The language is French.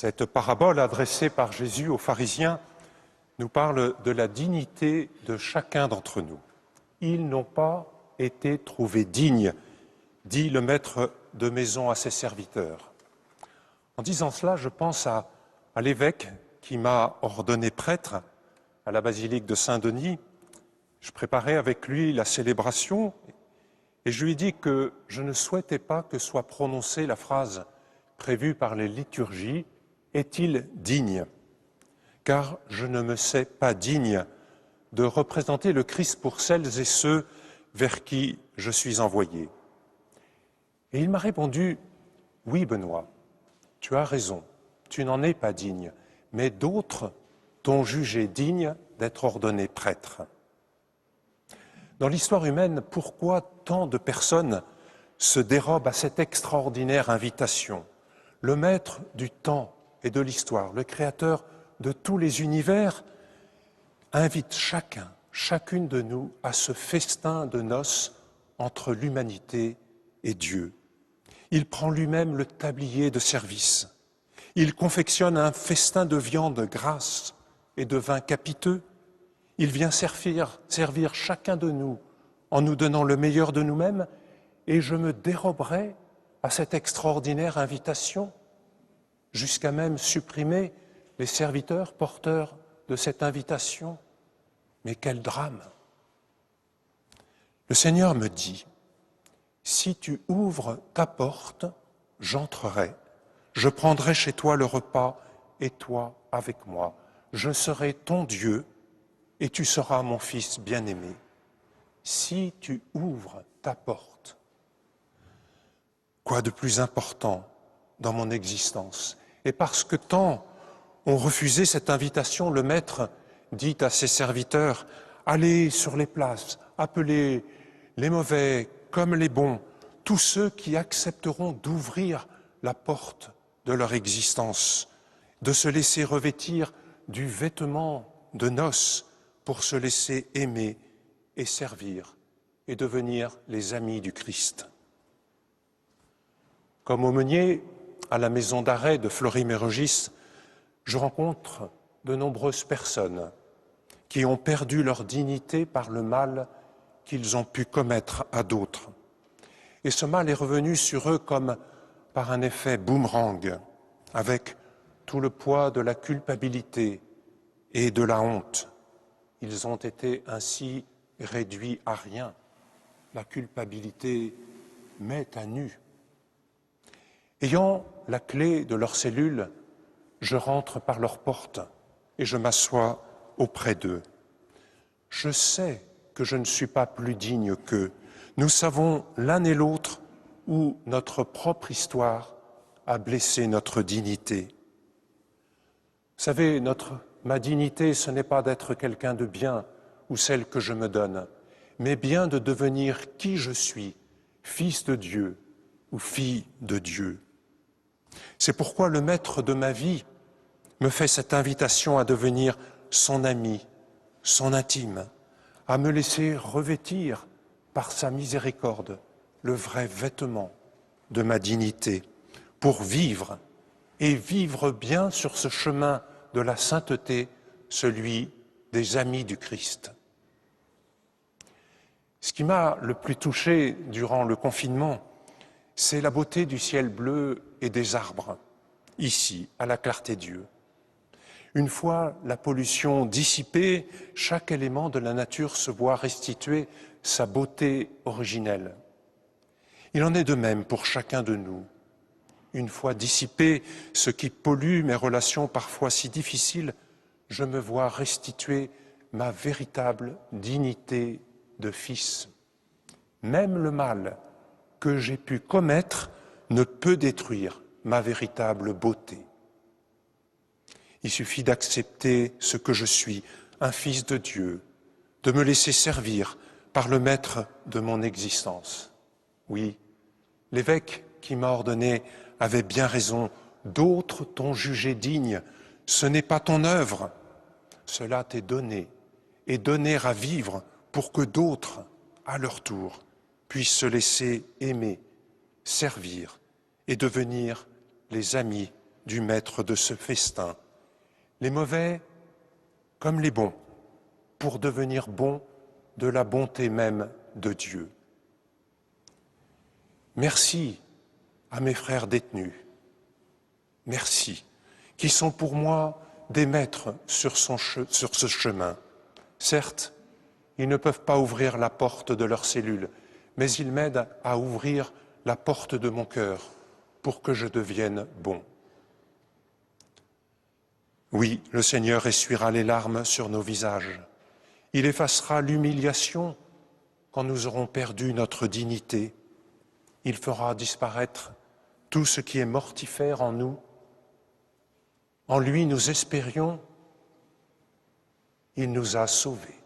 Cette parabole adressée par Jésus aux pharisiens nous parle de la dignité de chacun d'entre nous. Ils n'ont pas été trouvés dignes, dit le maître de maison à ses serviteurs. En disant cela, je pense à l'évêque qui m'a ordonné prêtre à la basilique de Saint-Denis. Je préparais avec lui la célébration et je lui ai dit que je ne souhaitais pas que soit prononcée la phrase prévue par les liturgies « Est-il digne ?» car je ne me sais pas digne de représenter le Christ pour celles et ceux vers qui je suis envoyé. Et il m'a répondu « Oui, Benoît, tu as raison, tu n'en es pas digne, mais d'autres t'ont jugé digne d'être ordonné prêtre. » Dans l'histoire humaine, pourquoi tant de personnes se dérobent à cette extraordinaire invitation? Le maître du temps et de l'histoire, le créateur de tous les univers, invite chacune de nous à ce festin de noces entre l'humanité et Dieu. Il prend lui-même le tablier de service. Il confectionne un festin de viande grasse et de vin capiteux. Il vient servir chacun de nous en nous donnant le meilleur de nous-mêmes, et je me déroberai à cette extraordinaire invitation, jusqu'à même supprimer les serviteurs porteurs de cette invitation. Mais quel drame! Le Seigneur me dit, si tu ouvres ta porte, j'entrerai, je prendrai chez toi le repas et toi avec moi. Je serai ton Dieu et tu seras mon fils bien-aimé. Si tu ouvres ta porte. Quoi de plus important dans mon existence? Et parce que tant ont refusé cette invitation, le maître dit à ses serviteurs, allez sur les places, appelez les mauvais comme les bons, tous ceux qui accepteront d'ouvrir la porte de leur existence, de se laisser revêtir du vêtement de noces pour se laisser aimer et servir et devenir les amis du Christ. Comme aumônier à la maison d'arrêt de Fleury-Mérogis, je rencontre de nombreuses personnes qui ont perdu leur dignité par le mal qu'ils ont pu commettre à d'autres. Et ce mal est revenu sur eux comme par un effet boomerang, avec tout le poids de la culpabilité et de la honte. Ils ont été ainsi réduits à rien. La culpabilité met à nu. Ayant la clé de leur cellule, je rentre par leur porte et je m'assois auprès d'eux. Je sais que je ne suis pas plus digne qu'eux. Nous savons l'un et l'autre où notre propre histoire a blessé notre dignité. Vous savez, ma dignité, ce n'est pas d'être quelqu'un de bien ou celle que je me donne, mais bien de devenir qui je suis, fils de Dieu ou fille de Dieu. C'est pourquoi le maître de ma vie me fait cette invitation à devenir son ami, son intime, à me laisser revêtir par sa miséricorde le vrai vêtement de ma dignité pour vivre et vivre bien sur ce chemin de la sainteté, celui des amis du Christ. Ce qui m'a le plus touché durant le confinement, c'est la beauté du ciel bleu et des arbres, ici, à la Clarté-Dieu. Une fois la pollution dissipée, chaque élément de la nature se voit restituer sa beauté originelle. Il en est de même pour chacun de nous. Une fois dissipé ce qui pollue mes relations parfois si difficiles, je me vois restituer ma véritable dignité de fils. Même le mal que j'ai pu commettre ne peut détruire ma véritable beauté. Il suffit d'accepter ce que je suis, un fils de Dieu, de me laisser servir par le maître de mon existence. Oui, l'évêque qui m'a ordonné avait bien raison. D'autres t'ont jugé digne. Ce n'est pas ton œuvre. Cela t'est donné et donné à vivre pour que d'autres, à leur tour, puissent se laisser aimer, servir et devenir les amis du maître de ce festin, les mauvais comme les bons, pour devenir bons de la bonté même de Dieu. Merci à mes frères détenus, merci, qui sont pour moi des maîtres sur ce chemin. Certes, ils ne peuvent pas ouvrir la porte de leur cellule, mais ils m'aident à ouvrir la porte de mon cœur pour que je devienne bon. Oui, le Seigneur essuiera les larmes sur nos visages. Il effacera l'humiliation quand nous aurons perdu notre dignité. Il fera disparaître tout ce qui est mortifère en nous. En lui, nous espérions, il nous a sauvés.